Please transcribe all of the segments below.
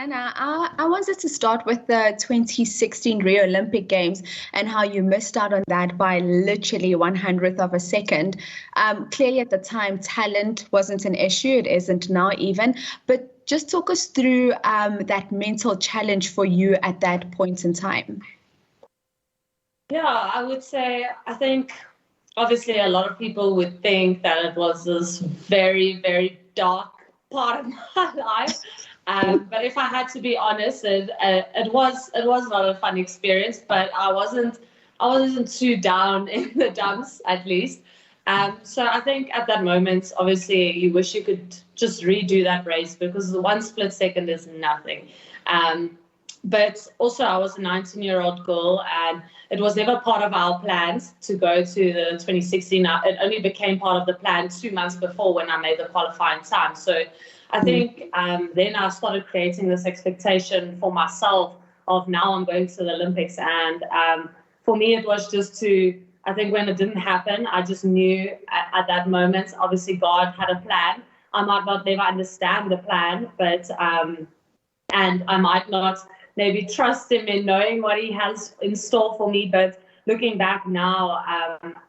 Anna, I wanted to start with the 2016 Rio Olympic Games and how you missed out on that by literally 100th of a second. Clearly at the time, talent wasn't an issue. It isn't now even. But just talk us through that mental challenge for you at that point in time. Yeah, I would say, I think obviously a lot of people would think that it was this very, very dark part of my life. But if I had to be honest, it was not a fun experience. But I wasn't too down in the dumps, at least. So I think at that moment, obviously, you wish you could just redo that race because the one split second is nothing. But also, I was a 19-year-old girl, and it was never part of our plans to go to the 2016. It only became part of the plan 2 months before when I made the qualifying time. So I think then I started creating this expectation for myself of now I'm going to the Olympics. And for me, it was just I think when it didn't happen, I just knew at that moment, obviously God had a plan. I might not never understand the plan, but and I might not maybe trust him in knowing what he has in store for me. But looking back now,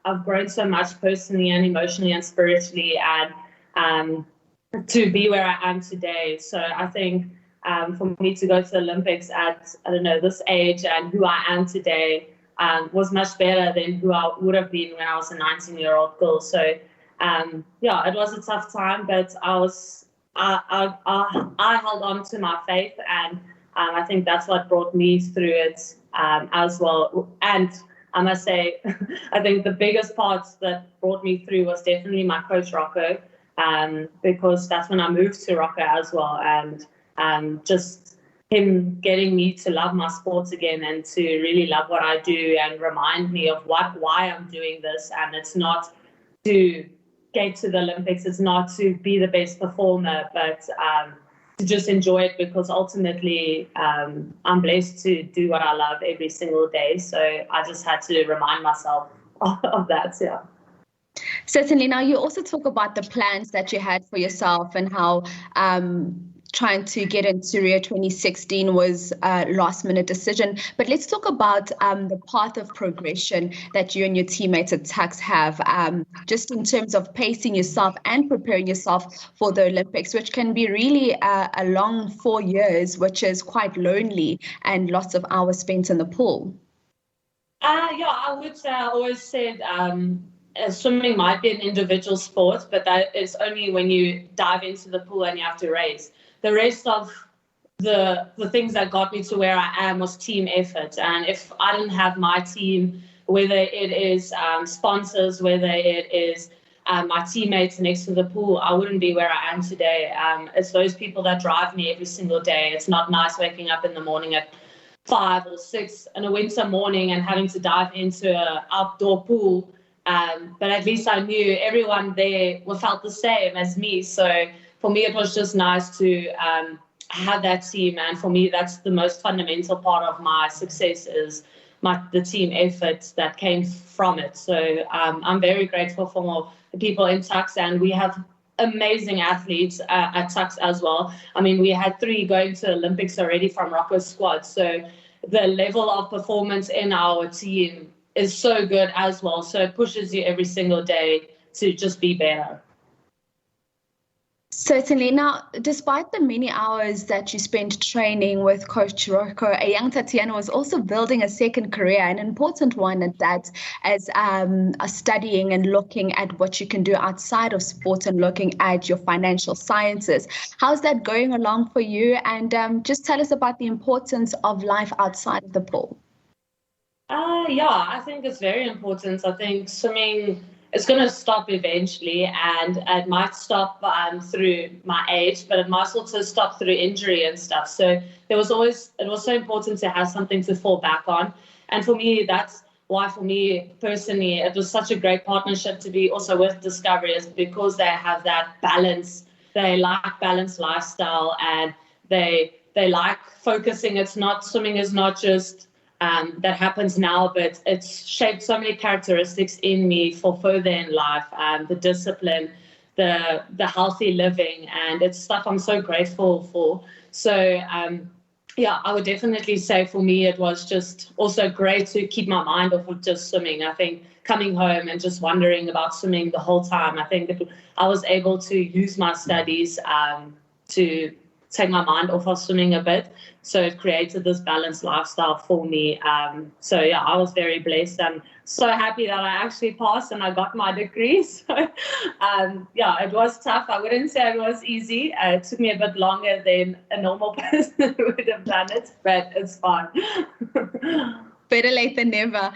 I've grown so much personally and emotionally and spiritually, and to be where I am today. So I think for me to go to the Olympics at, I don't know, this age and who I am today was much better than who I would have been when I was a 19-year-old girl. So yeah, it was a tough time, but I held on to my faith, and I think that's what brought me through it as well. And I must say, I think the biggest part that brought me through was definitely my coach, Rocco, because that's when I moved to Rocco as well. And just him getting me to love my sports again and to really love what I do and remind me of why I'm doing this. And it's not to get to the Olympics, it's not to be the best performer, but to just enjoy it, because ultimately I'm blessed to do what I love every single day. So I just had to remind myself of that. Yeah. Certainly. Now, you also talk about the plans that you had for yourself and how trying to get into Rio 2016 was a last-minute decision. But let's talk about the path of progression that you and your teammates at Tuks have, just in terms of pacing yourself and preparing yourself for the Olympics, which can be really a long 4 years, which is quite lonely and lots of hours spent in the pool. Yeah, I would say, I always said swimming might be an individual sport, but that is only when you dive into the pool and you have to race. The rest of the things that got me to where I am was team effort. And if I didn't have my team, whether it is sponsors, whether it is my teammates next to the pool, I wouldn't be where I am today. It's those people that drive me every single day. It's not nice waking up in the morning at 5 or 6 in a winter morning and having to dive into an outdoor pool. But at least I knew everyone there felt the same as me. So for me, it was just nice to have that team. And for me, that's the most fundamental part of my success is the team effort that came from it. So I'm very grateful for the people in Tuks, and we have amazing athletes at Tuks as well. I mean, we had 3 going to the Olympics already from Rocco's squad. So the level of performance in our team is so good as well. So it pushes you every single day to just be better. Certainly. Now, despite the many hours that you spent training with Coach Rocco, a young Tatjana was also building a second career, an important one at that, as studying and looking at what you can do outside of sport and looking at your financial sciences. How's that going along for you? And just tell us about the importance of life outside of the pool. Yeah, I think it's very important. I think swimming is going to stop eventually, and it might stop through my age, but it might also stop through injury and stuff. So it was so important to have something to fall back on. And for me, that's why for me personally, it was such a great partnership to be also with Discovery, is because they have that balance. They like balanced lifestyle, and they like focusing. Swimming is not just that happens now, but it's shaped so many characteristics in me for further in life. The discipline, the healthy living, and it's stuff I'm so grateful for. So yeah, I would definitely say for me it was just also great to keep my mind off of just swimming. I think coming home and just wondering about swimming the whole time, I think that I was able to use my studies to take my mind off of swimming a bit. So it created this balanced lifestyle for me. So yeah, I was very blessed and so happy that I actually passed and I got my degree. So yeah, it was tough. I wouldn't say it was easy. It took me a bit longer than a normal person would have done it, but it's fine. Better late than never.